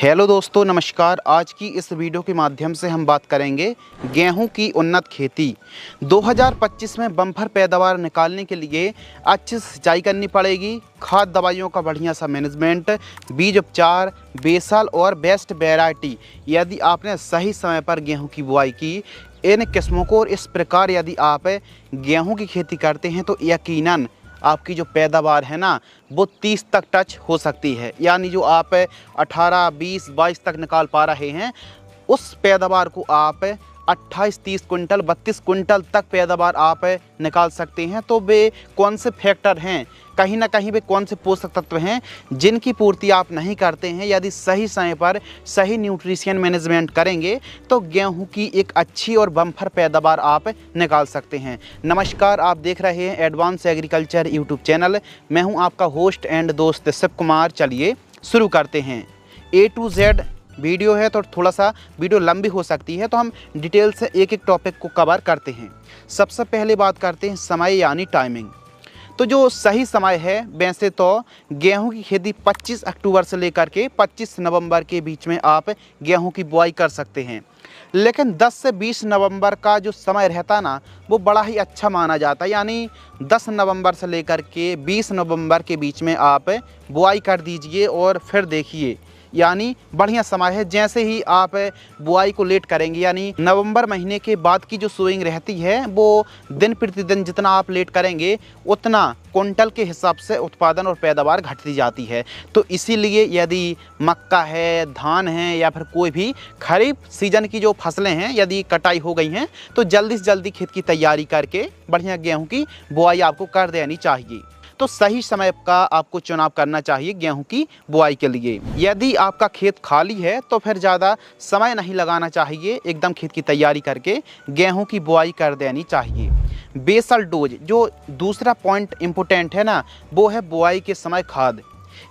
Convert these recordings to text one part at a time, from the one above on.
Hello दोस्तों, नमस्कार। आज की इस वीडियो के माध्यम से हम बात करेंगे गेहूं की उन्नत खेती। 2025 में बम्पर पैदावार निकालने के लिए अच्छी सिंचाई करनी पड़ेगी, खाद दवाइयों का बढ़िया सा मैनेजमेंट, बीज उपचार, बेसल और बेस्ट वैरायटी। यदि आपने सही समय पर गेहूं की बुआई की इन किस्मों को और इस प्रकार यदि आप गेहूं की खेती करते हैं तो यकीनन आपकी जो पैदावार है ना वो 30 तक टच हो सकती है। यानी जो आप 18, 20, 22 तक निकाल पा रहे हैं उस पैदावार को आप 28, 30 कुंटल, 32 कुंटल तक पैदावार आप निकाल सकते हैं। तो वे कौन से फैक्टर हैं, कहीं ना कहीं वे कौन से पोषक तत्व हैं जिनकी पूर्ति आप नहीं करते हैं। यदि सही समय पर सही न्यूट्रिशन मैनेजमेंट करेंगे तो गेहूं की एक अच्छी और बम्पर पैदावार आप निकाल सकते हैं। नमस्कार, आप देख रहे हैं एडवांस एग्रीकल्चर यूट्यूब चैनल। मैं हूं आपका होस्ट एंड दोस्त शिव कुमार। चलिए शुरू करते हैं। A to Z वीडियो है तो थोड़ा सा वीडियो लंबी हो सकती है, तो हम डिटेल से एक एक टॉपिक को कवर करते हैं। सबसे पहले बात करते हैं समय यानी टाइमिंग। तो जो सही समय है वैसे तो गेहूं की खेती 25 अक्टूबर से लेकर के 25 नवंबर के बीच में आप गेहूं की बुआई कर सकते हैं। लेकिन 10 से 20 नवंबर का जो समय रहता ना वो बड़ा ही अच्छा माना जाता है। यानी 10 नवंबर से लेकर के 20 नवंबर के बीच में आप बुआई कर दीजिए और फिर देखिए, यानी बढ़िया समय है। जैसे ही आप बुआई को लेट करेंगे यानी नवंबर महीने के बाद की जो सोइंग रहती है वो दिन प्रतिदिन जितना आप लेट करेंगे उतना कुंटल के हिसाब से उत्पादन और पैदावार घटती जाती है। तो इसीलिए यदि मक्का है, धान है या फिर कोई भी खरीफ सीजन की जो फसलें हैं यदि कटाई हो गई हैं तो जल्दी से जल्दी खेत की तैयारी करके बढ़िया गेहूँ की बुआई आपको कर देनी चाहिए। तो सही समय का आपको चुनाव करना चाहिए गेहूं की बुआई के लिए। यदि आपका खेत खाली है तो फिर ज़्यादा समय नहीं लगाना चाहिए, एकदम खेत की तैयारी करके गेहूं की बुआई कर देनी चाहिए। बेसल डोज, जो दूसरा पॉइंट इम्पोर्टेंट है ना वो है बुआई के समय खाद।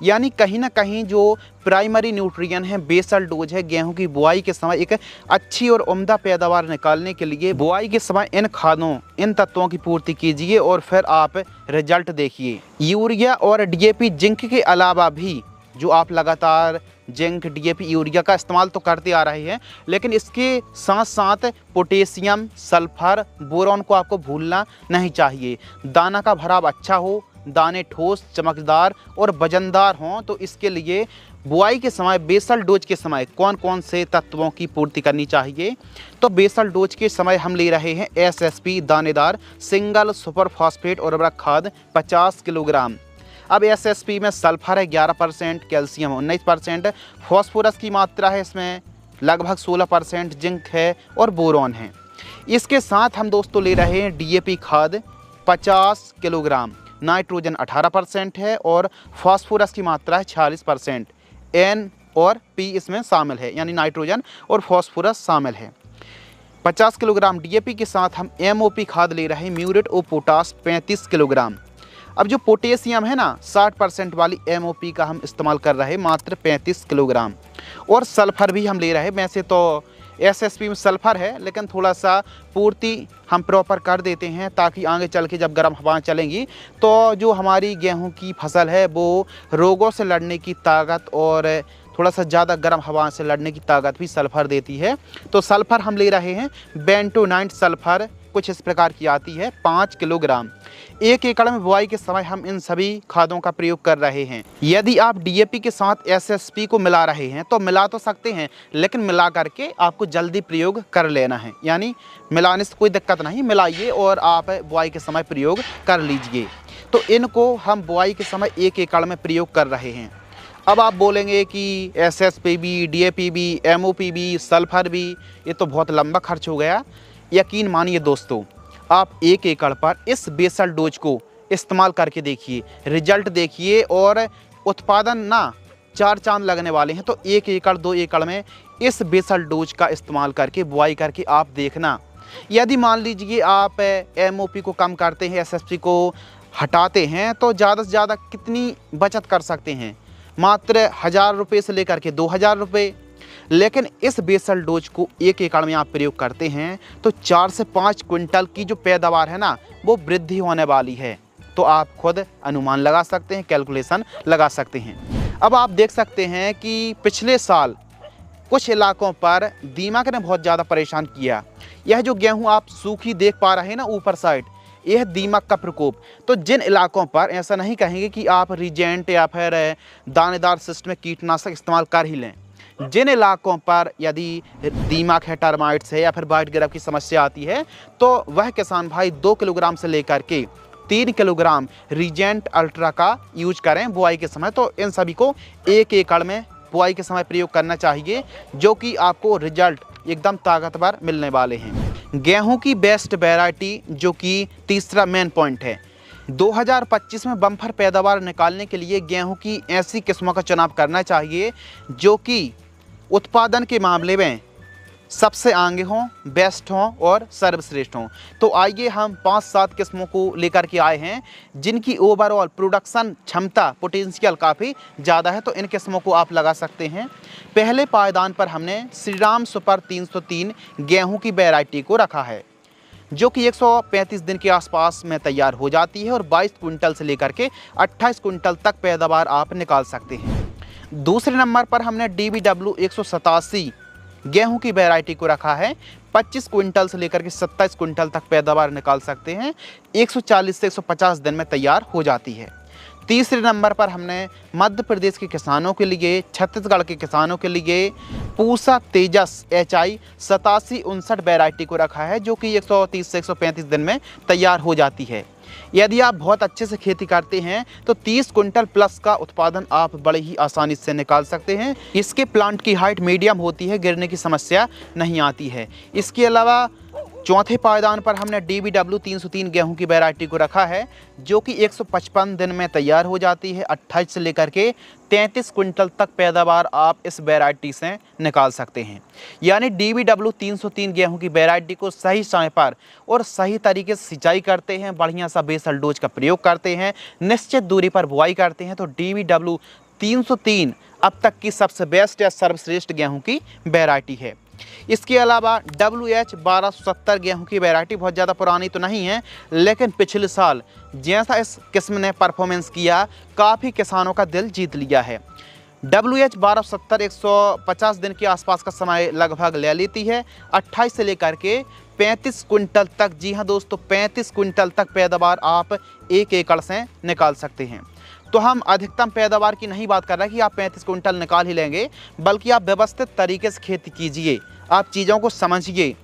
यानी कहीं ना कहीं जो प्राइमरी न्यूट्रिएंट है बेसल डोज है गेहूं की बुआई के समय एक अच्छी और उम्दा पैदावार निकालने के लिए बुआई के समय इन खादों, इन तत्वों की पूर्ति कीजिए और फिर आप रिजल्ट देखिए। यूरिया और डीएपी, जिंक के अलावा भी जो आप लगातार जिंक, डीएपी, यूरिया का इस्तेमाल तो करते आ रहे हैं, लेकिन इसके साथ साथ पोटेशियम, सल्फर, बोरॉन को आपको भूलना नहीं चाहिए। दाना का भराव अच्छा हो, दाने ठोस, चमकदार और वजनदार हों, तो इसके लिए बुआई के समय बेसल डोज के समय कौन कौन से तत्वों की पूर्ति करनी चाहिए। तो बेसल डोज के समय हम ले रहे हैं एसएसपी दानेदार सिंगल सुपर फॉस्फेट उर्वरक खाद 50 किलोग्राम। अब एसएसपी में सल्फर है 11%, कैल्शियम 19%, फॉस्फोरस की मात्रा है इसमें लगभग 16%, जिंक है और बोरॉन है। इसके साथ हम दोस्तों ले रहे हैं डीएपी खाद 50 किलोग्राम, नाइट्रोजन 18% है और फास्फोरस की मात्रा है 46%। एन और पी इसमें शामिल है, यानी नाइट्रोजन और फास्फोरस शामिल है। 50 किलोग्राम डीएपी के साथ हम एमओपी खाद ले रहे हैं, म्यूरेट ऑफ पोटाश 35 किलोग्राम। अब जो पोटेशियम है ना 60% वाली एमओपी का हम इस्तेमाल कर रहे हैं, मात्र 35 किलोग्राम। और सल्फर भी हम ले रहे हैं। वैसे तो एसएसपी में सल्फर है लेकिन थोड़ा सा पूर्ति हम प्रॉपर कर देते हैं ताकि आगे चल के जब गर्म हवाएं चलेंगी तो जो हमारी गेहूं की फसल है वो रोगों से लड़ने की ताकत और थोड़ा सा ज़्यादा गर्म हवा से लड़ने की ताकत भी सल्फर देती है। तो सल्फर हम ले रहे हैं बेंटोनाइट सल्फर, कुछ इस प्रकार की आती है, 5 किलोग्राम। 1 एकड़ में बुआई के समय हम इन सभी खादों का प्रयोग कर रहे हैं। यदि आप डीएपी के साथ एसएसपी को मिला रहे हैं तो मिला तो सकते हैं, लेकिन मिला करके आपको जल्दी प्रयोग कर लेना है। यानी मिलाने से कोई दिक्कत नहीं, मिलाइए और आप बुआई के समय प्रयोग कर लीजिए। तो इनको हम बुआई के समय 1 एकड़ में प्रयोग कर रहे हैं। अब आप बोलेंगे कि एसएसपी भी, डीएपी भी, एमओपी भी, सल्फर भी, ये तो बहुत लंबा खर्च हो गया। यकीन मानिए दोस्तों, आप 1 एकड़ पर इस बेसल डोज को इस्तेमाल करके देखिए, रिजल्ट देखिए और उत्पादन ना 4 चांद लगने वाले हैं। तो 1 एकड़ 2 एकड़ में इस बेसल डोज का इस्तेमाल करके बुआई करके आप देखना। यदि मान लीजिए आप एमओपी को कम करते हैं, एसएसपी को हटाते हैं तो ज़्यादा से ज़्यादा कितनी बचत कर सकते हैं, मात्र 1000 रुपये से लेकर के 2000 रुपये। लेकिन इस बेसल डोज को 1 एकड़ में आप प्रयोग करते हैं तो 4 से 5 क्विंटल की जो पैदावार है ना वो वृद्धि होने वाली है। तो आप खुद अनुमान लगा सकते हैं, कैलकुलेशन लगा सकते हैं। अब आप देख सकते हैं कि पिछले साल कुछ इलाकों पर दीमक ने बहुत ज़्यादा परेशान किया। यह जो गेहूं आप सूखी देख पा रहे हैं ना ऊपर साइड, यह दीमक का प्रकोप। तो जिन इलाकों पर ऐसा नहीं कहेंगे कि आप रीजेंट या फिर दानेदार सिस्टम में कीटनाशक इस्तेमाल कर ही लें, जिन इलाकों पर यदि दीमक है, टर्माइट्स है या फिर वाइट ग्रब की समस्या आती है, तो वह किसान भाई 2 किलोग्राम से लेकर के 3 किलोग्राम रीजेंट अल्ट्रा का यूज करें बुआई के समय। तो इन सभी को 1 एकड़ में बुआई के समय प्रयोग करना चाहिए, जो कि आपको रिजल्ट एकदम ताकतवर मिलने वाले हैं। गेहूं की बेस्ट वैरायटी, जो कि तीसरा मेन पॉइंट है, 2025 में बम्पर पैदावार निकालने के लिए गेहूं की ऐसी किस्मों का चुनाव करना चाहिए जो कि उत्पादन के मामले में सबसे आगे हों, बेस्ट हों और सर्वश्रेष्ठ हों। तो आइए हम 5-7 किस्मों को लेकर के आए हैं जिनकी ओवरऑल प्रोडक्शन क्षमता पोटेंशियल काफ़ी ज़्यादा है, तो इन किस्मों को आप लगा सकते हैं। पहले पायदान पर हमने श्रीराम सुपर 303 गेहूं की वैरायटी को रखा है, जो कि 135 दिन के आसपास में तैयार हो जाती है और 22 क्विंटल से लेकर के 28 क्विंटल तक पैदावार आप निकाल सकते हैं। दूसरे नंबर पर हमने DBW 187 गेहूं की वैरायटी को रखा है, 25 क्विंटल से लेकर के 27 क्विंटल तक पैदावार निकाल सकते हैं, 140 से 150 दिन में तैयार हो जाती है। तीसरे नंबर पर हमने मध्य प्रदेश के किसानों के लिए, छत्तीसगढ़ के किसानों के लिए पूसा तेजस HI 8759 वैरायटी को रखा है, जो कि 130 से 135 दिन में तैयार हो जाती है। यदि आप बहुत अच्छे से खेती करते हैं तो 30 क्विंटल प्लस का उत्पादन आप बड़े ही आसानी से निकाल सकते हैं। इसके प्लांट की हाइट मीडियम होती है, गिरने की समस्या नहीं आती है। इसके अलावा चौथे पायदान पर हमने DBW 303 गेहूं की वैरायटी को रखा है, जो कि 155 दिन में तैयार हो जाती है। 28 से लेकर के 33 क्विंटल तक पैदावार आप इस वैरायटी से निकाल सकते हैं। यानी DBW 303 गेहूं की वैरायटी को सही समय पर और सही तरीके से सिंचाई करते हैं, बढ़िया सा बेसल डोज का प्रयोग करते हैं, निश्चित दूरी पर बुआई करते हैं, तो DBW 303 अब तक की सबसे बेस्ट या सर्वश्रेष्ठ गेहूँ की वैरायटी है। इसके अलावा WH 1270 गेहूं की वैरायटी बहुत ज़्यादा पुरानी तो नहीं है, लेकिन पिछले साल जैसा इस किस्म ने परफॉर्मेंस किया, काफ़ी किसानों का दिल जीत लिया है। WH 1270 150 दिन के आसपास का समय लगभग ले लेती है, 28 से लेकर के 35 क्विंटल तक, जी हाँ दोस्तों 35 क्विंटल तक पैदावार आप 1 एकड़ से निकाल सकते हैं। तो हम अधिकतम पैदावार की नहीं बात कर रहे कि आप 35 क्विंटल निकाल ही लेंगे, बल्कि आप व्यवस्थित तरीके से खेती कीजिए, आप चीज़ों को समझिए।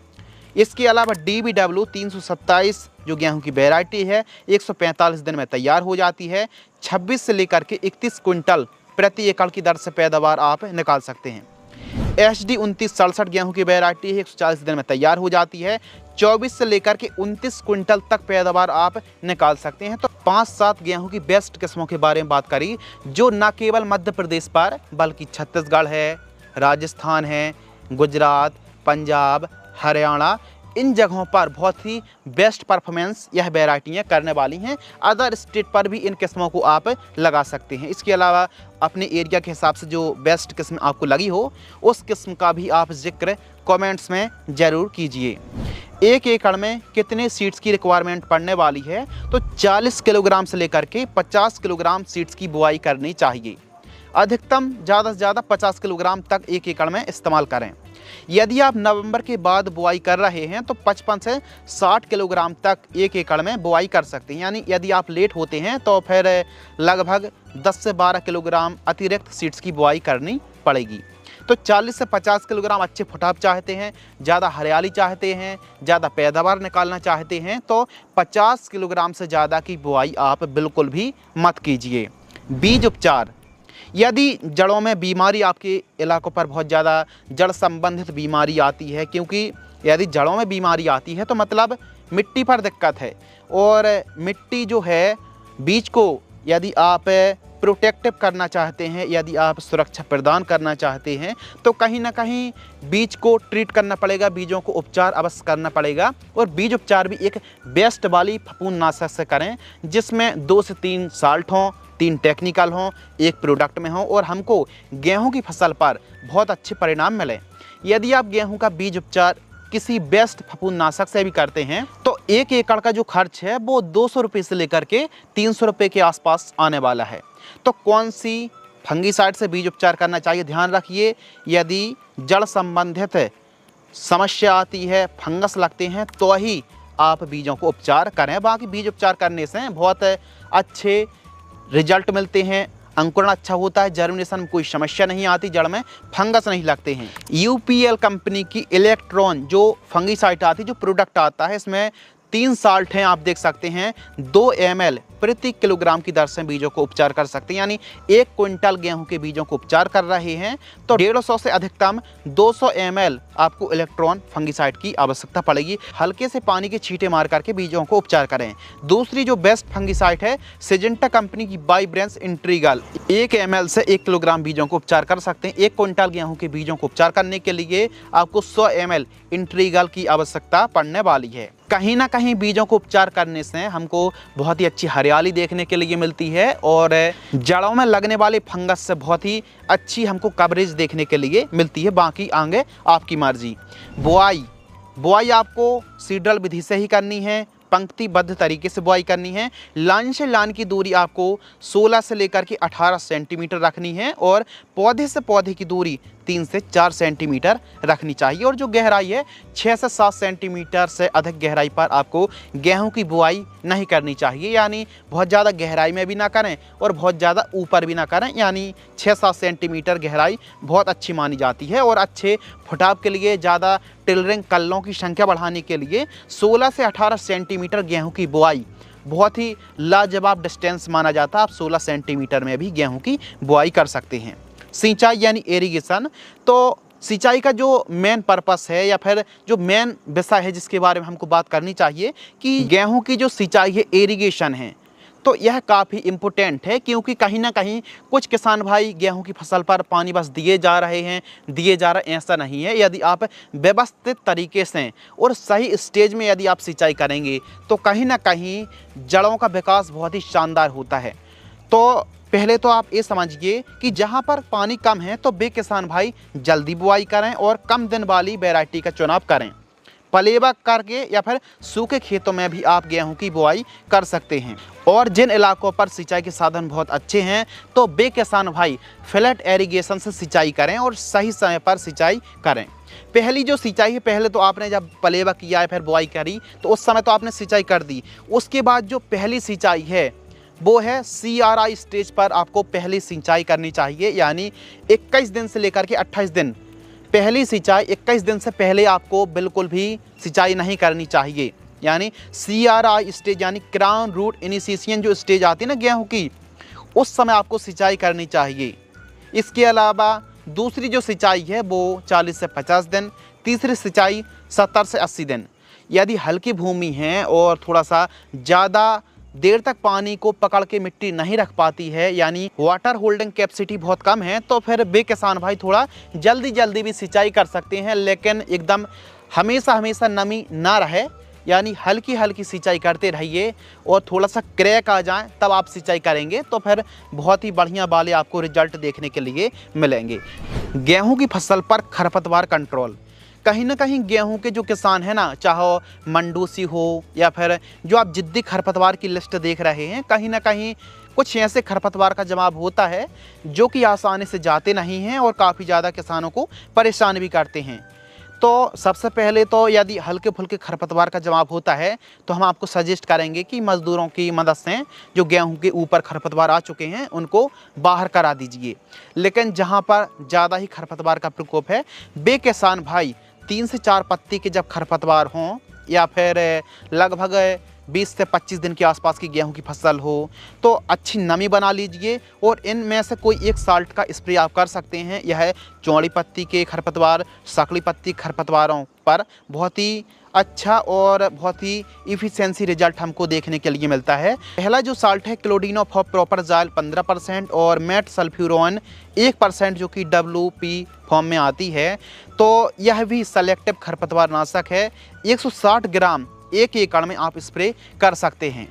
इसके अलावा DBW 327 जो गेहूं की वैरायटी है, 145 दिन में तैयार हो जाती है, 26 से लेकर के 31 क्विंटल प्रति एकड़ की दर से पैदावार आप निकाल सकते हैं। HD 2967 गेहूं की वैरायटी है, 140 दिन में तैयार हो जाती है, 24 से लेकर के 29 क्विंटल तक पैदावार आप निकाल सकते हैं। तो 5-7 गेहूं की बेस्ट किस्मों के बारे में बात करी, जो न केवल मध्य प्रदेश पर बल्कि छत्तीसगढ़ है, राजस्थान है, गुजरात, पंजाब, हरियाणा, इन जगहों पर बहुत ही बेस्ट परफॉर्मेंस यह वैरायटियाँ करने वाली हैं। अदर स्टेट पर भी इन किस्मों को आप लगा सकते हैं। इसके अलावा अपने एरिया के हिसाब से जो बेस्ट किस्म आपको लगी हो, उस किस्म का भी आप जिक्र कमेंट्स में ज़रूर कीजिए। 1 एकड़ में कितने सीड्स की रिक्वायरमेंट पड़ने वाली है, तो 40 किलोग्राम से लेकर के 50 किलोग्राम सीड्स की बुआई करनी चाहिए। अधिकतम ज़्यादा से ज़्यादा 50 किलोग्राम तक 1 एकड़ में इस्तेमाल करें। यदि आप नवंबर के बाद बुआई कर रहे हैं तो 55 से 60 किलोग्राम तक 1 एकड़ में बुआई कर सकते हैं। यानी यदि आप लेट होते हैं तो फिर लगभग 10 से 12 किलोग्राम अतिरिक्त सीड्स की बुआई करनी पड़ेगी। तो 40 से 50 किलोग्राम अच्छे फुटाव चाहते हैं, ज़्यादा हरियाली चाहते हैं, ज़्यादा पैदावार निकालना चाहते हैं, तो 50 किलोग्राम से ज़्यादा की बुआई आप बिल्कुल भी मत कीजिए। बीज उपचार, यदि जड़ों में बीमारी आपके इलाकों पर बहुत ज़्यादा जड़ संबंधित बीमारी आती है, क्योंकि यदि जड़ों में बीमारी आती है तो मतलब मिट्टी पर दिक्कत है, और मिट्टी जो है बीज को यदि आप प्रोटेक्टिव करना चाहते हैं, यदि आप सुरक्षा प्रदान करना चाहते हैं, तो कहीं ना कहीं बीज को ट्रीट करना पड़ेगा, बीजों को उपचार अवश्य करना पड़ेगा। और बीज उपचार भी एक बेस्ट वाली फफूंदनाशक से करें, जिसमें 2 से 3 साल्ट हों, 3 टेक्निकल हों, 1 प्रोडक्ट में हों, और हमको गेहूं की फसल पर बहुत अच्छे परिणाम मिले। यदि आप गेहूं का बीज उपचार किसी बेस्ट फफूंदनाशक से भी करते हैं तो 1 एकड़ का जो खर्च है वो 200 रुपये से लेकर के 300 रुपये के आसपास आने वाला है। तो कौन सी फंगीसाइड से बीज उपचार करना चाहिए। ध्यान रखिए, यदि जड़ संबंधित समस्या आती है, फंगस लगते हैं, तो ही आप बीजों को उपचार करें। बाकी बीज उपचार करने से बहुत अच्छे रिजल्ट मिलते हैं, अंकुरण अच्छा होता है, जर्मिनेशन में कोई समस्या नहीं आती, जड़ में फंगस नहीं लगते हैं। यूपीएल कंपनी की इलेक्ट्रॉन जो फंगीसाइड आती है, जो प्रोडक्ट आता है, इसमें 3 साल्ट हैं, आप देख सकते हैं। 2 ml प्रति किलोग्राम की दर से बीजों को उपचार कर सकते हैं, यानी 1 क्विंटल गेहूं के बीजों को उपचार कर रहे हैं तो 150 से अधिकतम 200 ml आपको इलेक्ट्रॉन फंगीसाइड की आवश्यकता पड़ेगी। हल्के से पानी के छींटे मार करके बीजों को उपचार करें। दूसरी जो बेस्ट फंगीसाइड है, सिजेंटा कंपनी की वाइब्रेंस इंट्रीगल, 1 ml से 1 किलोग्राम बीजों को उपचार कर सकते हैं। 1 क्विंटल गेहूं के बीजों को उपचार करने के लिए आपको 100 ml इंट्रीगल की आवश्यकता पड़ने वाली है। कहीं ना कहीं बीजों को उपचार करने से हमको बहुत ही अच्छी हरियाली देखने के लिए मिलती है और जड़ों में लगने वाले फंगस से बहुत ही अच्छी हमको कवरेज देखने के लिए मिलती है। बाकी आगे आपकी मर्जी। बुआई आपको सीडल विधि से ही करनी है, पंक्तिबद्ध तरीके से बुआई करनी है। लाइन से लाइन की दूरी आपको 16 से लेकर के 18 सेंटीमीटर रखनी है और पौधे से पौधे की दूरी 3 से 4 सेंटीमीटर रखनी चाहिए। और जो गहराई है 6 से 7 सेंटीमीटर से अधिक गहराई पर आपको गेहूं की बुआई नहीं करनी चाहिए, यानी बहुत ज़्यादा गहराई में भी ना करें और बहुत ज़्यादा ऊपर भी ना करें, यानी 6-7 सेंटीमीटर गहराई बहुत अच्छी मानी जाती है। और अच्छे फुटाव के लिए, ज़्यादा टिलरिंग कल्लों की संख्या बढ़ाने के लिए 16 से 18 सेंटीमीटर गेहूं की बुआई बहुत ही लाजवाब डिस्टेंस माना जाता है। आप 16 सेंटीमीटर में भी गेहूं की बुआई कर सकते हैं। सिंचाई यानी इरिगेशन, तो सिंचाई का जो मेन पर्पस है या फिर जो मेन विषय है जिसके बारे में हमको बात करनी चाहिए कि गेहूं की जो सिंचाई है, इरिगेशन है, तो यह काफ़ी इम्पोर्टेंट है। क्योंकि कहीं ना कहीं कुछ किसान भाई गेहूं की फसल पर पानी बस दिए जा रहे हैं, ऐसा नहीं है। यदि आप व्यवस्थित तरीके से और सही स्टेज में यदि आप सिंचाई करेंगे तो कहीं ना कहीं जड़ों का विकास बहुत ही शानदार होता है। तो पहले तो आप ये समझिए कि जहाँ पर पानी कम है तो वे किसान भाई जल्दी बुआई करें और कम दिन वाली वैरायटी का चुनाव करें। पलेवा करके या फिर सूखे खेतों में भी आप गेहूं की बुआई कर सकते हैं। और जिन इलाकों पर सिंचाई के साधन बहुत अच्छे हैं तो वे किसान भाई फ्लैट इरिगेशन से सिंचाई करें और सही समय पर सिंचाई करें। पहली जो सिंचाई है, पहले तो आपने जब पलेवा किया है फिर बुआई करी तो उस समय तो आपने सिंचाई कर दी। उसके बाद जो पहली सिंचाई है वो है CRI स्टेज पर आपको पहली सिंचाई करनी चाहिए, यानी 21 दिन से लेकर के 28 दिन। पहली सिंचाई 21 दिन से पहले आपको बिल्कुल भी सिंचाई नहीं करनी चाहिए, यानी CRI स्टेज यानी क्राउन रूट इनिशिएशन जो स्टेज आती है ना गेहूं की, उस समय आपको सिंचाई करनी चाहिए। इसके अलावा दूसरी जो सिंचाई है वो 40 से 50 दिन, तीसरी सिंचाई 70 से 80 दिन। यदि हल्की भूमि है और थोड़ा सा ज़्यादा देर तक पानी को पकड़ के मिट्टी नहीं रख पाती है, यानी वाटर होल्डिंग कैपेसिटी बहुत कम है, तो फिर वे किसान भाई थोड़ा जल्दी भी सिंचाई कर सकते हैं। लेकिन एकदम हमेशा नमी ना रहे, यानी हल्की सिंचाई करते रहिए और थोड़ा सा क्रैक आ जाए तब आप सिंचाई करेंगे तो फिर बहुत ही बढ़िया वाले आपको रिजल्ट देखने के लिए मिलेंगे। गेहूं की फसल पर खरपतवार कंट्रोल, कहीं ना कहीं गेहूं के जो किसान हैं ना, चाहे मंडूसी हो या फिर जो आप जिद्दी खरपतवार की लिस्ट देख रहे हैं, कहीं ना कहीं कुछ ऐसे खरपतवार का जवाब होता है जो कि आसानी से जाते नहीं हैं और काफ़ी ज़्यादा किसानों को परेशान भी करते हैं। तो सबसे पहले तो यदि हल्के फुल्के खरपतवार का जवाब होता है तो हम आपको सजेस्ट करेंगे कि मज़दूरों की मदद से जो गेहूं के ऊपर खरपतवार आ चुके हैं उनको बाहर करा दीजिए। लेकिन जहां पर ज़्यादा ही खरपतवार का प्रकोप है, वे किसान भाई 3 से 4 पत्ती के जब खरपतवार हों या फिर लगभग 20 से 25 दिन के आसपास की गेहूं की फसल हो तो अच्छी नमी बना लीजिए और इनमें से कोई एक साल्ट का स्प्रे आप कर सकते हैं। यह चौड़ी पत्ती के खरपतवार, सकली पत्ती खरपतवारों पर बहुत ही अच्छा और बहुत ही इफिशिएंसी रिजल्ट हमको देखने के लिए मिलता है। पहला जो साल्ट है क्लोडिनोफॉप प्रोपरजाइल 15% और मेट सल्फ्यूरोन 1% जो कि WP फॉर्म में आती है, तो यह भी सेलेक्टिव खरपतवार नाशक है। 160 ग्राम 1 एकड़ में आप स्प्रे कर सकते हैं।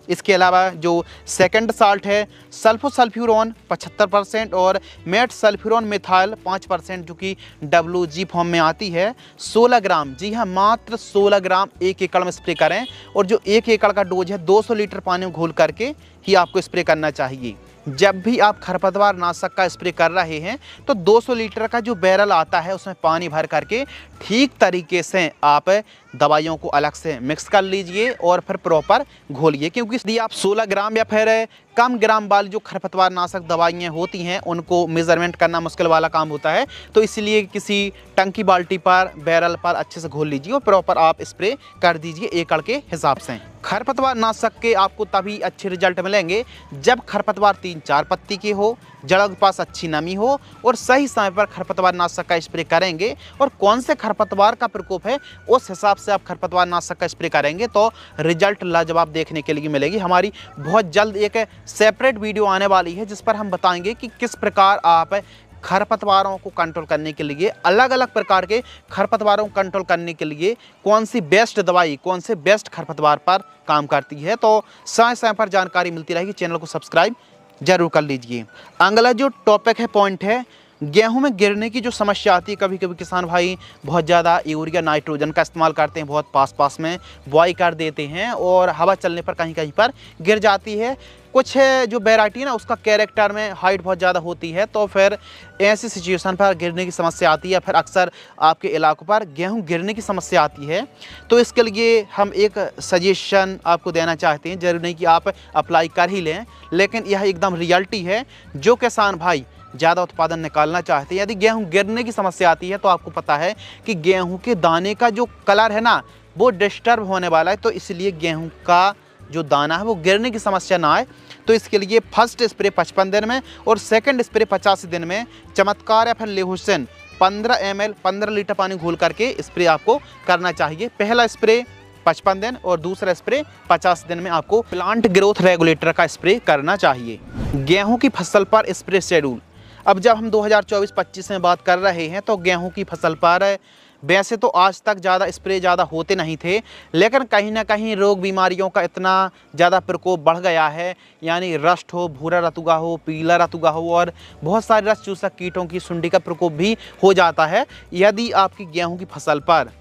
इसके अलावा जो सेकंड साल्ट है सल्फोसल्फ्यूरोन 75% और मेट सल्फ्यूरोन मिथाइल 5% जो कि WG फॉर्म में आती है 16 ग्राम, जी हाँ मात्र 16 ग्राम 1 एकड़ में स्प्रे करें। और जो 1 एकड़ का डोज है 200 लीटर पानी में घोल करके ही आपको स्प्रे करना चाहिए। जब भी आप खरपतवार नाशक का स्प्रे कर रहे हैं तो 200 लीटर का जो बैरल आता है उसमें पानी भर करके ठीक तरीके से आप दवाइयों को अलग से मिक्स कर लीजिए और फिर प्रॉपर घोलिए, क्योंकि यदि आप 16 ग्राम या फिर कम ग्राम वाली जो खरपतवार नाशक दवाइयाँ होती हैं उनको मेज़रमेंट करना मुश्किल वाला काम होता है। तो इसलिए किसी टंकी बाल्टी पर बैरल पर अच्छे से घोल लीजिए और प्रॉपर आप स्प्रे कर दीजिए एकड़ के हिसाब से। खरपतवार नाशक के आपको तभी अच्छे रिजल्ट मिलेंगे जब खरपतवार 3-4 पत्ती के हो, जड़ों के पास अच्छी नमी हो और सही समय पर खरपतवार नाशक का स्प्रे करेंगे और कौन से खरपतवार का प्रकोप है उस हिसाब से आप खरपतवार नाशक का स्प्रे करेंगे तो रिजल्ट लाजवाब देखने के लिए मिलेगी। हमारी बहुत जल्द एक सेपरेट वीडियो आने वाली है जिस पर हम बताएंगे कि किस प्रकार आप खरपतवारों को कंट्रोल करने के लिए, अलग अलग प्रकार के खरपतवारों को कंट्रोल करने के लिए कौन सी बेस्ट दवाई, कौन से बेस्ट खरपतवार पर काम करती है। तो समय समय पर जानकारी मिलती रहेगी, चैनल को सब्सक्राइब जरूर कर लीजिए। अगला जो टॉपिक है, पॉइंट है, गेहूं में गिरने की जो समस्या आती है। कभी कभी किसान भाई बहुत ज़्यादा यूरिया नाइट्रोजन का इस्तेमाल करते हैं, बहुत पास में बुआई कर देते हैं और हवा चलने पर कहीं कहीं पर गिर जाती है। कुछ जो वैरायटी है ना उसका कैरेक्टर में हाइट बहुत ज़्यादा होती है, तो फिर ऐसी सिचुएशन पर गिरने की समस्या आती है। फिर अक्सर आपके इलाकों पर गेहूं गिरने की समस्या आती है। तो इसके लिए हम एक सजेशन आपको देना चाहते हैं। जरूर नहीं कि आप अप्लाई कर ही लें, लेकिन यह एकदम रियलिटी है। जो किसान भाई ज़्यादा उत्पादन निकालना चाहते हैं, यदि गेहूं गिरने की समस्या आती है तो आपको पता है कि गेहूं के दाने का जो कलर है ना वो डिस्टर्ब होने वाला है। तो इसलिए गेहूं का जो दाना है वो गिरने की समस्या ना आए, तो इसके लिए फर्स्ट स्प्रे 55 दिन में और सेकंड स्प्रे 85 दिन में चमत्कार या फिर लेहुसन 15 ml 15 लीटर पानी घोल करके स्प्रे आपको करना चाहिए। पहला स्प्रे 55 दिन और दूसरा स्प्रे 50 दिन में आपको प्लांट ग्रोथ रेगुलेटर का स्प्रे करना चाहिए। गेहूं की फसल पर स्प्रे शेड्यूल। अब जब हम 2024-25 में बात कर रहे हैं तो गेहूं की फसल पर वैसे तो आज तक स्प्रे ज़्यादा होते नहीं थे, लेकिन कहीं ना कहीं रोग बीमारियों का इतना ज़्यादा प्रकोप बढ़ गया है, यानी रस्ट हो, भूरा रतुगा हो, पीला रतुगा हो और बहुत सारे रस चूसक कीटों की सुंडी का प्रकोप भी हो जाता है। यदि आपकी गेहूं की फसल पर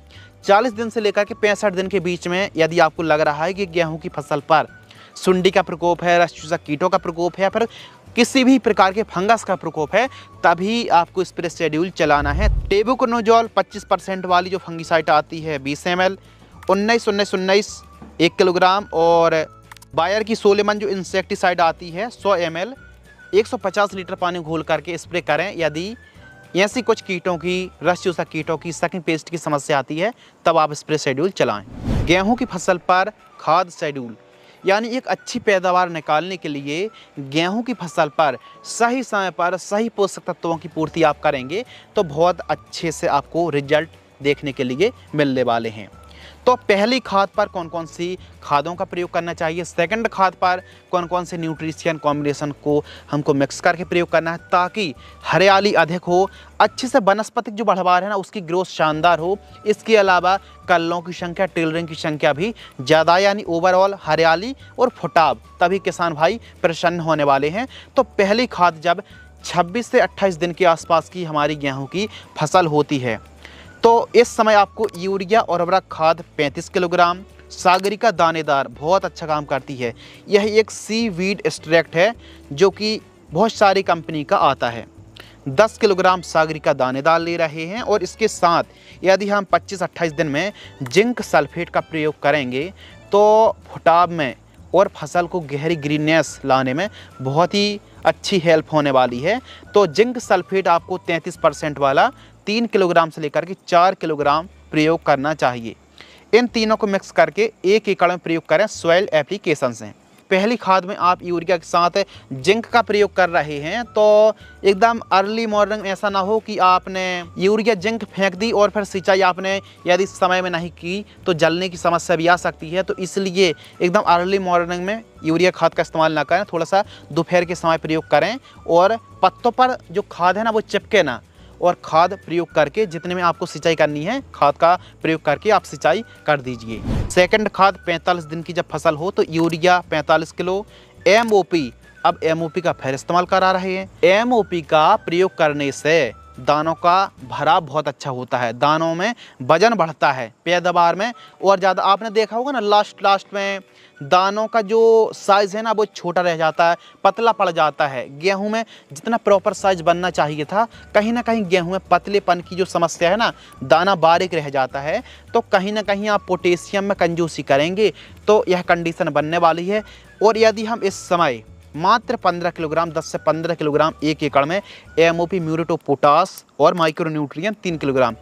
40 दिन से लेकर के 65 दिन के बीच में यदि आपको लग रहा है कि गेहूँ की फसल पर सुंडी का प्रकोप है, रस चूसक कीटों का प्रकोप है या फिर किसी भी प्रकार के फंगस का प्रकोप है, तभी आपको स्प्रे शेड्यूल चलाना है। टेबुकोनोजोल 25% वाली जो फंगिसाइड आती है 20 ml, 19-19-19 1 किलोग्राम और बायर की सोलेमन जो इंसेक्टिसाइड आती है 100 ml 150 लीटर पानी घोल करके स्प्रे करें। यदि ऐसी कुछ कीटों की, रस चूसक कीटों की, सकिंग पेस्ट की समस्या आती है तब आप स्प्रे शेड्यूल चलाएं। गेहूं की फसल पर खाद शेड्यूल, यानी एक अच्छी पैदावार निकालने के लिए गेहूं की फसल पर सही समय पर सही पोषक तत्वों की पूर्ति आप करेंगे तो बहुत अच्छे से आपको रिजल्ट देखने के लिए मिलने वाले हैं। तो पहली खाद पर कौन कौन सी खादों का प्रयोग करना चाहिए, सेकंड खाद पर कौन कौन से न्यूट्रिशन कॉम्बिनेशन को हमको मिक्स करके प्रयोग करना है ताकि हरियाली अधिक हो, अच्छे से वनस्पतिक जो बढ़वार है ना उसकी ग्रोथ शानदार हो। इसके अलावा कल्लों की संख्या, टेलरिंग की संख्या भी ज़्यादा, यानी ओवरऑल हरियाली और फुटाव, तभी किसान भाई प्रसन्न होने वाले हैं। तो पहली खाद जब 26 से 28 दिन के आसपास की हमारी गेहूँ की फसल होती है तो इस समय आपको यूरिया और उर्वरक खाद 35 किलोग्राम, सागरिका दानेदार बहुत अच्छा काम करती है। यह एक सीवीड एक्सट्रैक्ट है जो कि बहुत सारी कंपनी का आता है। 10 किलोग्राम सागरिका दानेदार ले रहे हैं और इसके साथ यदि हम 25-28 दिन में जिंक सल्फेट का प्रयोग करेंगे तो फुटाव में और फसल को गहरी ग्रीननेस लाने में बहुत ही अच्छी हेल्प होने वाली है। तो जिंक सल्फेट आपको 33% वाला 3 किलोग्राम से लेकर के 4 किलोग्राम प्रयोग करना चाहिए। इन तीनों को मिक्स करके 1 एकड़ में प्रयोग करें सॉइल एप्लीकेशन से। पहली खाद में आप यूरिया के साथ जिंक का प्रयोग कर रहे हैं तो एकदम अर्ली मॉर्निंग ऐसा ना हो कि आपने यूरिया जिंक फेंक दी और फिर सिंचाई आपने यदि समय में नहीं की तो जलने की समस्या भी आ सकती है। तो इसलिए एकदम अर्ली मॉर्निंग में यूरिया खाद का इस्तेमाल ना करें, थोड़ा सा दोपहर के समय प्रयोग करें और पत्तों पर जो खाद है ना वो चिपके ना, और खाद प्रयोग करके जितने में आपको सिंचाई करनी है खाद का प्रयोग करके आप सिंचाई कर दीजिए। सेकंड खाद 45 दिन की जब फसल हो तो यूरिया 45 किलो, एमओपी, अब एमओपी का फिर इस्तेमाल करा रहे हैं। एमओपी का प्रयोग करने से दानों का भराव बहुत अच्छा होता है, दानों में वजन बढ़ता है, पैदावार में और ज़्यादा। आपने देखा होगा ना लास्ट में दानों का जो साइज़ है ना वो छोटा रह जाता है, पतला पड़ जाता है। गेहूं में जितना प्रॉपर साइज़ बनना चाहिए था, कहीं ना कहीं गेहूं में पतलेपन की जो समस्या है ना, दाना बारीक रह जाता है। तो कहीं ना कहीं आप पोटेशियम में कंजूसी करेंगे तो यह कंडीशन बनने वाली है। और यदि हम इस समय मात्र 15 किलोग्राम 10 से 15 किलोग्राम 1 एकड़ में एमओपी, म्यूरेट ऑफ पोटास और माइक्रोन्यूट्रिएंट 3 किलोग्राम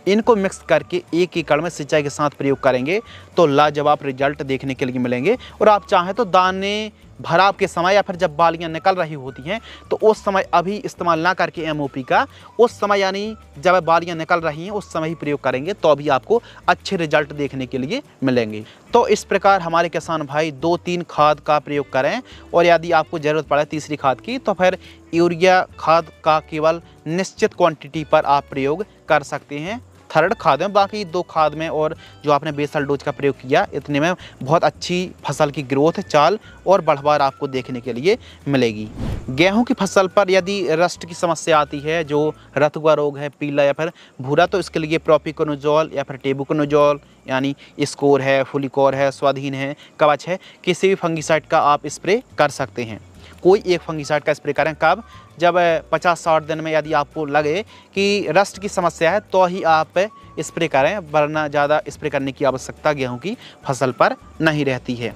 इनको मिक्स करके 1 एकड़ में सिंचाई के साथ प्रयोग करेंगे तो लाजवाब रिजल्ट देखने के लिए मिलेंगे। और आप चाहें तो दाने भराव के समय या फिर जब बालियां निकल रही होती हैं तो उस समय अभी इस्तेमाल ना करके एमओपी का, उस समय यानी जब बालियां निकल रही हैं उस समय ही प्रयोग करेंगे तो अभी आपको अच्छे रिजल्ट देखने के लिए मिलेंगे। तो इस प्रकार हमारे किसान भाई 2-3 खाद का प्रयोग करें और यदि आपको ज़रूरत पड़े तीसरी खाद की तो फिर यूरिया खाद का केवल निश्चित क्वांटिटी पर आप प्रयोग कर सकते हैं। थर्ड खाद में, बाकी 2 खाद में और जो आपने बेसल डोज का प्रयोग किया, इतने में बहुत अच्छी फसल की ग्रोथ, चाल और बढ़वार आपको देखने के लिए मिलेगी। गेहूं की फसल पर यदि रस्ट की समस्या आती है, जो रतुआ रोग है, पीला या फिर भूरा, तो इसके लिए प्रोपिकोनोजोल या फिर टेबुकोनोजोल यानी स्कोर है, फुलिकोर है, स्वाधीन है, कवच है, किसी भी फंगीसाइड का आप स्प्रे कर सकते हैं। कोई एक फंगीसाइड का स्प्रे करें कब, जब 50-60 दिन में यदि आपको लगे कि रस्ट की समस्या है तो ही आप स्प्रे करें, वरना ज़्यादा स्प्रे करने की आवश्यकता गेहूं की फसल पर नहीं रहती है।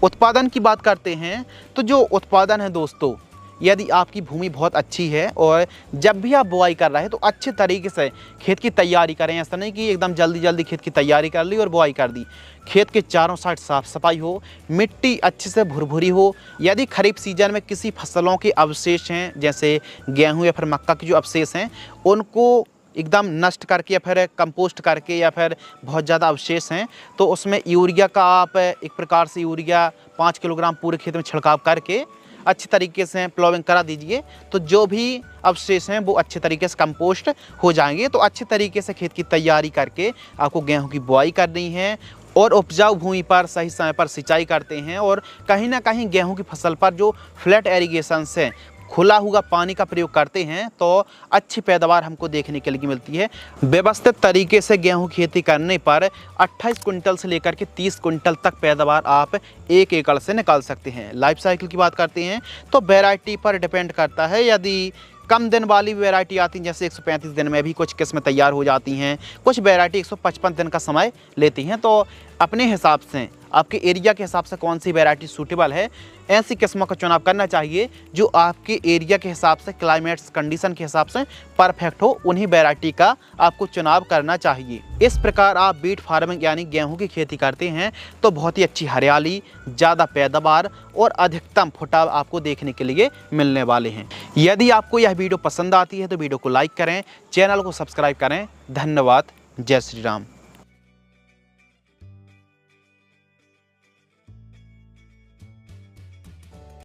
उत्पादन की बात करते हैं तो जो उत्पादन है दोस्तों, यदि आपकी भूमि बहुत अच्छी है और जब भी आप बुआई कर रहे हैं तो अच्छे तरीके से खेत की तैयारी करें। ऐसा नहीं कि एकदम जल्दी खेत की तैयारी कर ली और बुआई कर दी। खेत के चारों साइड साफ सफाई हो, मिट्टी अच्छे से भुरभुरी हो। यदि खरीफ सीजन में किसी फसलों के अवशेष हैं, जैसे गेहूं या फिर मक्का के जो अवशेष हैं, उनको एकदम नष्ट करके या फिर कंपोस्ट करके या फिर बहुत ज़्यादा अवशेष हैं तो उसमें यूरिया का आप एक प्रकार से यूरिया 5 किलोग्राम पूरे खेत में छिड़काव करके अच्छी तरीके से प्लॉविंग करा दीजिए, तो जो भी अवशेष हैं वो अच्छे तरीके से कंपोस्ट हो जाएंगे। तो अच्छे तरीके से खेत की तैयारी करके आपको गेहूं की बुआई करनी है और उपजाऊ भूमि पर सही समय पर सिंचाई करते हैं। और कहीं ना कहीं गेहूं की फसल पर जो फ्लैट एरीगेशन से खुला हुआ पानी का प्रयोग करते हैं तो अच्छी पैदावार हमको देखने के लिए मिलती है। व्यवस्थित तरीके से गेहूं खेती करने पर 28 कुंटल से लेकर के 30 कुंटल तक पैदावार आप 1 एकड़ से निकाल सकते हैं। लाइफ साइकिल की बात करते हैं तो वैरायटी पर डिपेंड करता है। यदि कम दिन वाली वैरायटी आती हैं, जैसे 135 दिन में भी कुछ किस्में तैयार हो जाती हैं, कुछ वैरायटी 155 दिन का समय लेती हैं। तो अपने हिसाब से, आपके एरिया के हिसाब से कौन सी वैरायटी सूटेबल है, ऐसी किस्मों का चुनाव करना चाहिए जो आपके एरिया के हिसाब से, क्लाइमेट्स कंडीशन के हिसाब से परफेक्ट हो। उन्हीं वैरायटी का आपको चुनाव करना चाहिए। इस प्रकार आप बीट फार्मिंग यानी गेहूं की खेती करते हैं तो बहुत ही अच्छी हरियाली, ज़्यादा पैदावार और अधिकतम फुटाव आपको देखने के लिए मिलने वाले हैं। यदि आपको यह वीडियो पसंद आती है तो वीडियो को लाइक करें, चैनल को सब्सक्राइब करें। धन्यवाद। जय श्री राम।